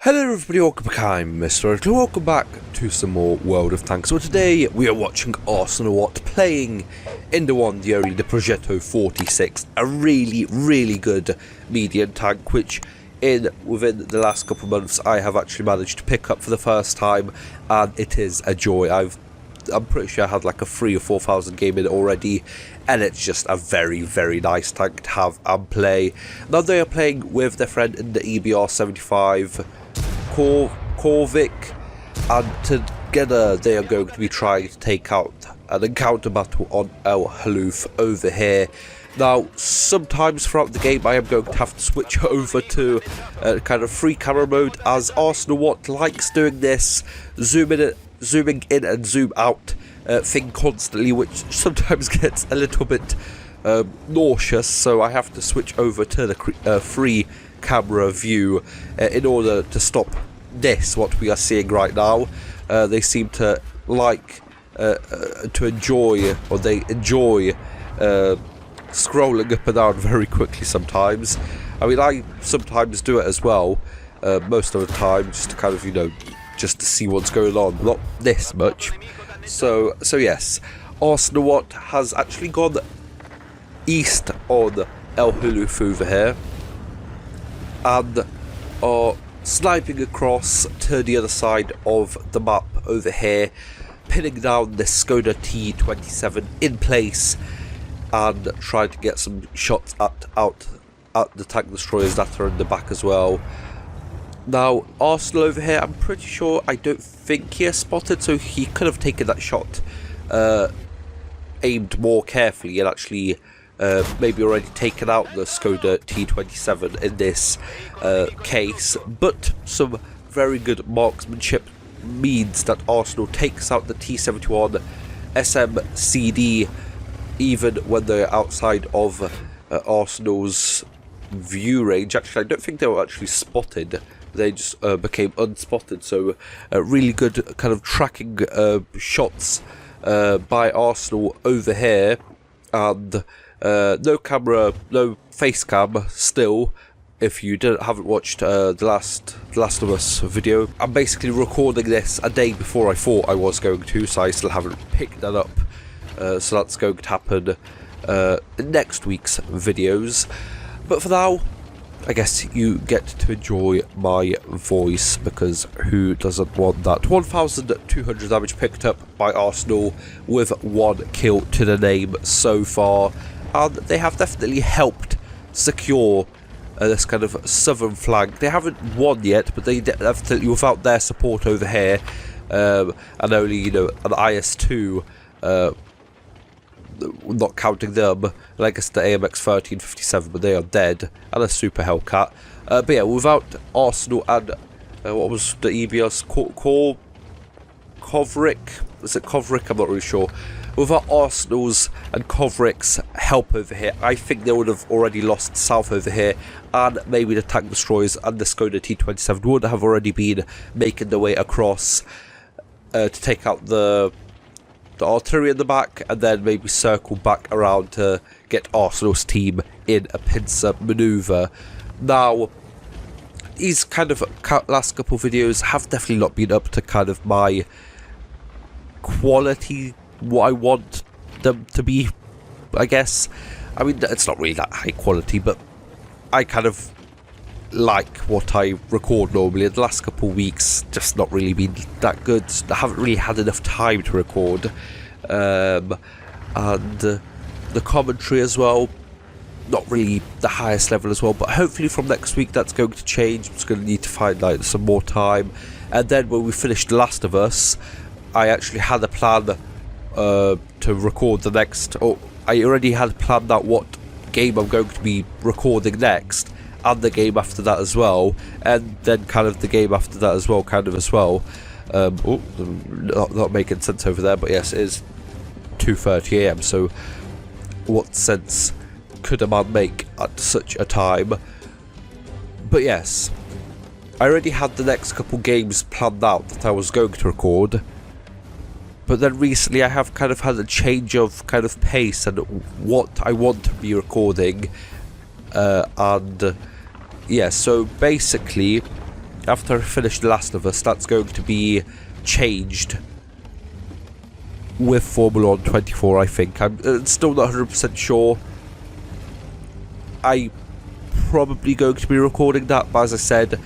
Hello everybody, welcome back. I'm MrRedClaw. Welcome back to some more World of Tanks. So today we are watching Arsenal playing in the one, the only, the Progetto 46, a really good medium tank, which within the last couple of months I have actually managed to pick up for the first time, and it is a joy. I'm pretty sure I had like a 3,000 or 4,000 game in it already, and it's just a very nice tank to have and play. Now they are playing with their friend in the EBR 75 Korvik, and together they are going to be trying to take out an encounter battle on El Haloof over here. Now, sometimes throughout the game I am going to have to switch over to kind of free camera mode, as Arsenal likes doing this zooming in and zoom out thing constantly, which sometimes gets a little bit nauseous, so I have to switch over to the free camera view in order to stop what we are seeing right now. They seem to like to enjoy, or they enjoy scrolling up and down very quickly sometimes. I mean, I sometimes do it as well, most of the time, just to kind of, just to see what's going on, not this much. So yes, Arsenal has actually gone east on El Haloof over here, and are sniping across to the other side of the map over here, pinning down this Skoda T27 in place and trying to get some shots at the tank destroyers that are in the back as well. Now, Arsenal over here, I'm pretty sure, I don't think he has spotted, so he could have taken that shot aimed more carefully and actually maybe already taken out the Skoda T27 in this case. But some very good marksmanship means that Arsenal takes out the T71 SMCD even when they're outside of Arsenal's view range. Actually, I don't think they were actually spotted. They just became unspotted, so really good kind of tracking shots by Arsenal over here, and no face cam still. If you haven't watched the Last of Us video, I'm basically recording this a day before I thought I was going to, so I still haven't picked that up. So that's going to happen in next week's videos. But for now, I guess you get to enjoy my voice, because who doesn't want that? 1,200 damage picked up by Arsenal with 1 kill to the name so far, and they have definitely helped secure this kind of southern flank. They haven't won yet, but they definitely, without their support over here, and only an IS-2, not counting them, I guess the AMX 1357, but they are dead, and a Super Hellcat. But yeah, without Arsenal and what was the EBR's Kovrik? Is it Kovrik? I'm not really sure. Without Arsenal's and Kovrik's help over here, I think they would have already lost south over here, and maybe the tank destroyers and the Skoda T27 would have already been making their way across to take out the artillery in the back, and then maybe circle back around to get Arsenal's team in a pincer manoeuvre. Now, these kind of last couple videos have definitely not been up to kind of my quality, what I want them to be, I guess. I mean, it's not really that high quality, but I kind of like what I record normally. The last couple of weeks just not really been that good. I haven't really had enough time to record, and the commentary as well, not really the highest level as well, but hopefully from next week that's going to change. I'm just going to need to find like some more time, and then when we finish The Last of Us, I actually had a plan to record the next, or I already had planned out what game I'm going to be recording next, and the game after that as well, and then kind of the game after that as well, not making sense over there, but yes, it is 2:30 AM, so what sense could a man make at such a time? But yes, I already had the next couple games planned out that I was going to record, but then recently I have kind of had a change of kind of pace and what I want to be recording, and yeah, so basically after I finish The Last of Us, that's going to be changed with Formula 1 24, I think. I'm still not 100% sure. I'm probably going to be recording that, but as I said,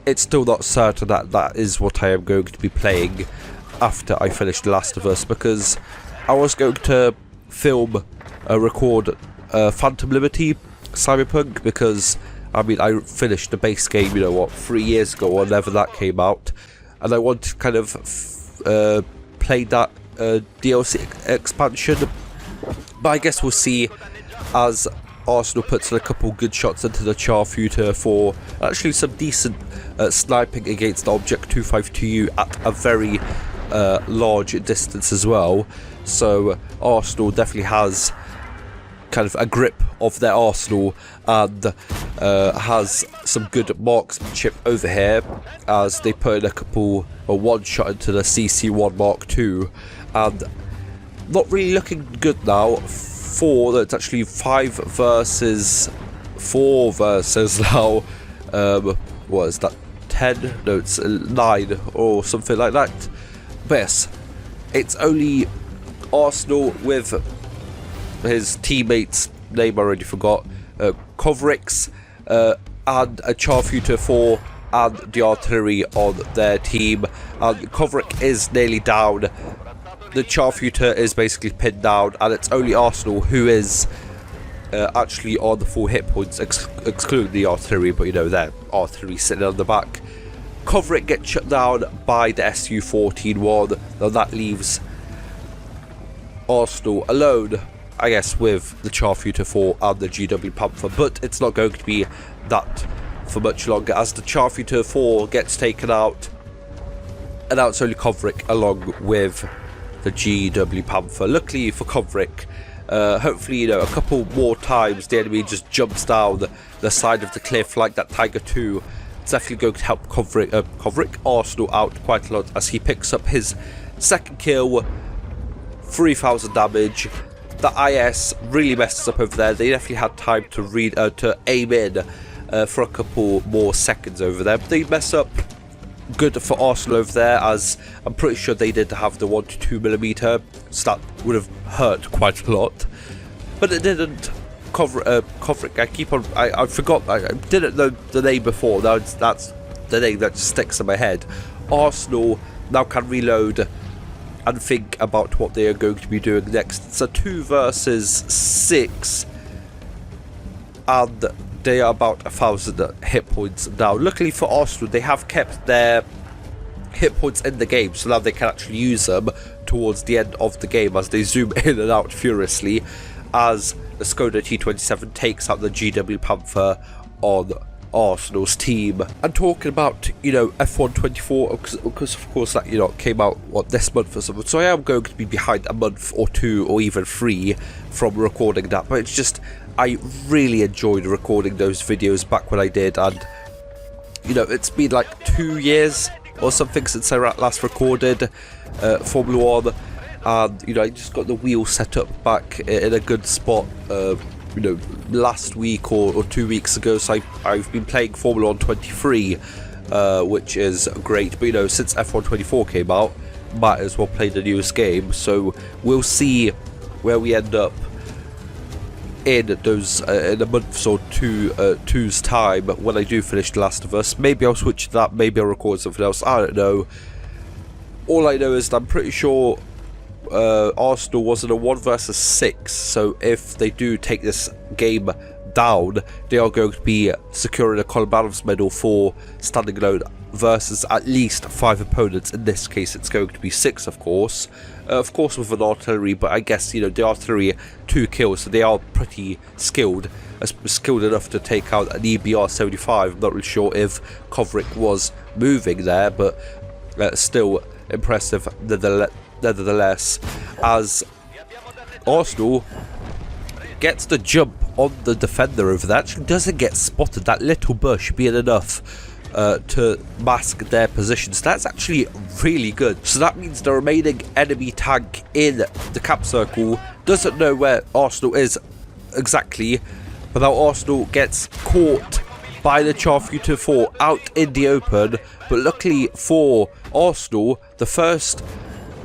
it's still not certain that that is what I am going to be playing after I finish The Last of Us, because I was going to record Phantom Liberty Cyberpunk, because I mean, I finished the base game, 3 years ago or whenever that came out, and I want to kind of play that DLC expansion. But I guess we'll see, as Arsenal puts in a couple good shots into the Charfuter for actually some decent sniping against Object 252U at a very large distance as well. So Arsenal definitely has kind of a grip of their arsenal and has some good marksmanship over here, as they put in a one shot into the CC1 Mark II, and not really looking good now. It's actually 5 versus 4 versus now. What is that? 10? No, it's 9 or something like that. But yes, it's only Arsenal with his teammates' name I already forgot, Kovrix, and a Charfuter 4 and the artillery on their team, and Kovrik is nearly down. The Charfuter is basically pinned down, and it's only Arsenal who is actually on the full hit points, excluding the artillery, but their artillery sitting on the back. Kovrik gets shut down by the Su-14-1, and that leaves Arsenal alone, I guess, with the Charfuter 4 and the GW Panther, but it's not going to be that for much longer, as the Charfuter 4 gets taken out, and now it's only Kovrik along with the GW Panther. Luckily for Kovrik, hopefully, a couple more times the enemy just jumps down the side of the cliff like that Tiger 2. It's definitely going to help Kovrik Arsenal out quite a lot, as he picks up his second kill, 3,000 damage. The IS really messes up over there. They definitely had time to aim in for a couple more seconds over there. But they mess up good for Arsenal over there, as I'm pretty sure they did have the 1 to 2mm, so that would have hurt quite a lot. But it didn't. Kovrik, I forgot, I didn't know the name before. That's the name that just sticks in my head. Arsenal now can reload and think about what they are going to be doing next. It's a 2 versus 6, and they are about 1,000 hit points now. Luckily for Arsenal, they have kept their hit points in the game, so now they can actually use them towards the end of the game as they zoom in and out furiously, as the Skoda T27 takes out the GW Panther on Arsenal's team. And talking about F1 24, because of course that came out this month or something, so I am going to be behind a month or 2 or even 3 from recording that, but it's just I really enjoyed recording those videos back when I did, and it's been like 2 years or something since I last recorded Formula 1, and I just got the wheel set up back in a good spot last week or 2 weeks ago, so I've been playing Formula 1 23, which is great, but since F1 24 came out, might as well play the newest game, so we'll see where we end up in those in a month or two's time when I do finish The Last of Us. Maybe I'll switch to that, maybe I'll record something else, I don't know. All I know is that I'm pretty sure Arsenal was in a 1 versus 6, so if they do take this game down, they are going to be securing a Colin medal for standing alone versus at least 5 opponents. In this case it's going to be 6, of course with an artillery, but I guess the artillery 2 kills, so they are pretty skilled enough to take out an EBR-75. I'm not really sure if Kovrik was moving there, but still impressive nevertheless, as Arsenal gets the jump on the defender over there. Actually doesn't get spotted, that little bush being enough to mask their position, so that's actually really good. So that means the remaining enemy tank in the cap circle doesn't know where Arsenal is exactly, but now Arsenal gets caught by the Charfuter 4 out in the open, but luckily for Arsenal, the first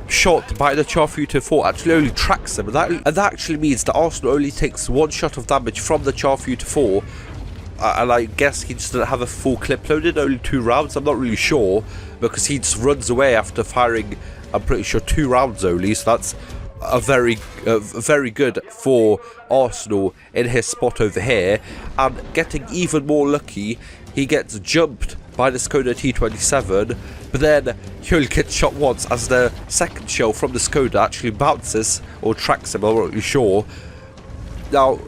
shot by the Charfuter 4 actually only tracks them, and that actually means that Arsenal only takes one shot of damage from the Charfuter 4, and I guess he just didn't have a full clip loaded, only 2 rounds, I'm not really sure, because he just runs away after firing, I'm pretty sure, 2 rounds only, so that's very good for Arsenal in his spot over here. And getting even more lucky, he gets jumped by the Skoda T27, but then he only gets shot once as the second shell from the Skoda actually bounces or tracks him, I'm not really sure. Now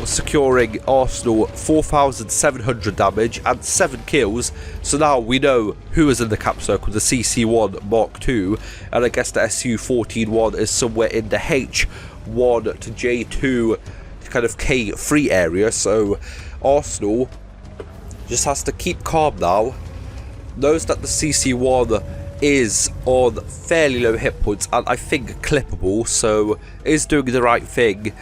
securing Arsenal 4,700 damage and 7 kills, so now we know who is in the cap circle, the CC1 Mark II, and I guess the SU-14-1 is somewhere in the H1 to J2 kind of K3 area, so Arsenal just has to keep calm now, knows that the CC1 is on fairly low hit points and I think clippable, so is doing the right thing,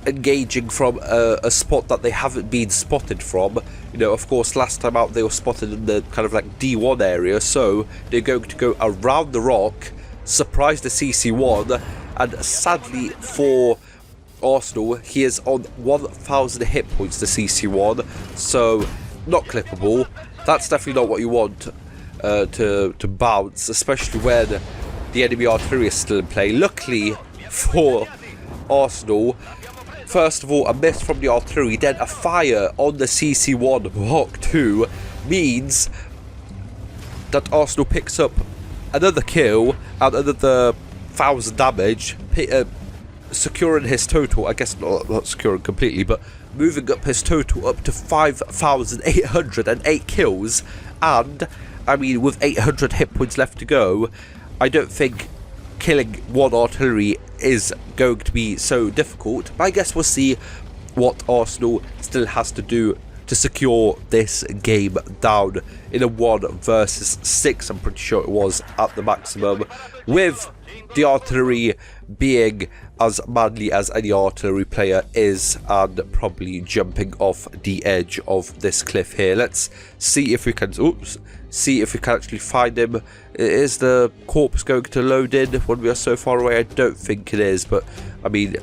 engaging from a spot that they haven't been spotted from. You know, of course, last time out they were spotted in the kind of like D1 area, so they're going to go around the rock, surprise the CC1, and sadly for Arsenal, he is on 1,000 hit points, the CC1, so not clippable. That's definitely not what you want to bounce, especially when the enemy artillery is still in play. Luckily for Arsenal, first of all, a miss from the artillery, then a fire on the CC1 Mark II means that Arsenal picks up another kill and another 1,000 damage, securing his total, I guess not securing completely, but moving up his total up to 5,808 kills, and, I mean, with 800 hit points left to go, I don't think killing one artillery is going to be so difficult, but I guess we'll see what Arsenal still has to do to secure this game down in a 1 versus 6, I'm pretty sure it was at the maximum, with the artillery being as manly as any artillery player is and probably jumping off the edge of this cliff here. Let's see if we can actually find him. Is the corpse going to load in when we are so far away? I don't think it is, but I mean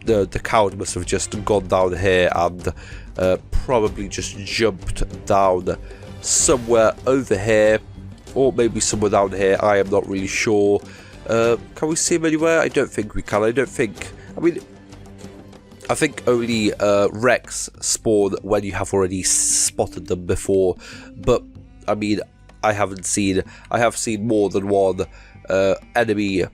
the coward must have just gone down here and probably just jumped down somewhere over here, or maybe somewhere down here, I am not really sure. Can we see him anywhere? I don't think we can. I think only wrecks spawn when you have already spotted them before, but I mean, I have seen more than one enemy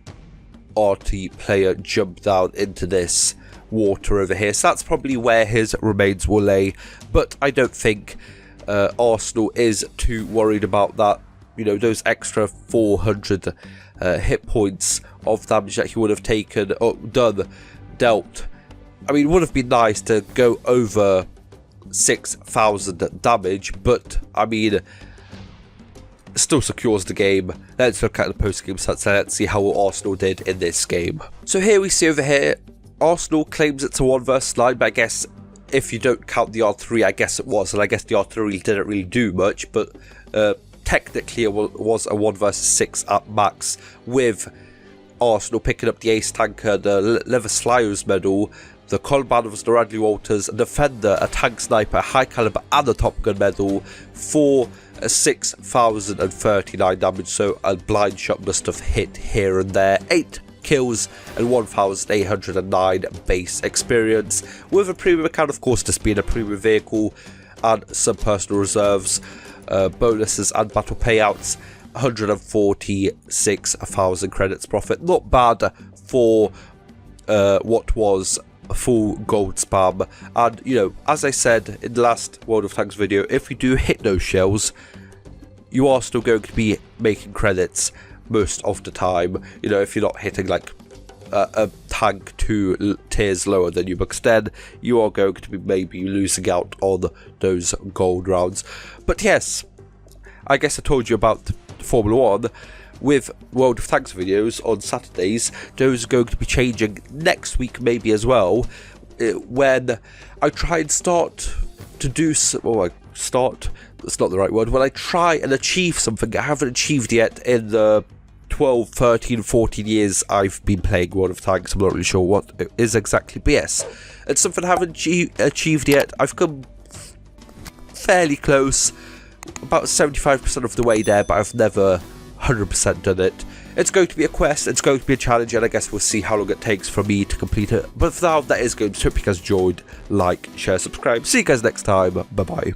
RT player jump down into this water over here, so that's probably where his remains will lay, but I don't think Arsenal is too worried about that. You know, those extra 400 hit points of damage that he would have taken or dealt. I mean, it would have been nice to go over 6,000 damage, but I mean, still secures the game. Let's look at the post-game stats and let's see how Arsenal did in this game. So here we see over here, Arsenal claims it's a 1 versus 9, but I guess if you don't count the R3, I guess it was, and I guess the artillery didn't really do much, but technically it was a 1 versus 6 at max, with Arsenal picking up the Ace Tanker, the Lever medal, the Kolbanovs, the Radley Walters, a Defender, a Tank Sniper, a High Caliber, and a Top Gun medal for 6,039 damage, so a blind shot must have hit here and there. 8 kills and 1,809 base experience, with a premium account, of course, just being a premium vehicle, and some personal reserves, bonuses and battle payouts. 146,000 credits profit, not bad for what was a full gold spam. And you know, as I said in the last World of Tanks video, if you do hit those shells, you are still going to be making credits most of the time. You know, if you're not hitting like a tank 2 tiers lower than you, because then you are going to be maybe losing out on those gold rounds. But yes, I guess I told you about Formula 1. With World of Tanks videos on Saturdays, those are going to be changing next week maybe as well, when I try and start to do start, that's not the right word, when I try and achieve something I haven't achieved yet in the 12, 13, 14 years I've been playing World of Tanks. I'm not really sure what it is exactly, but yes, it's something I haven't achieved yet. I've come fairly close, about 75% of the way there, but I've never 100% done it. It's going to be a quest, it's going to be a challenge, and I guess we'll see how long it takes for me to complete it. But for now, that is going to. Hope you guys enjoyed. Like, share, subscribe. See you guys next time. Bye bye.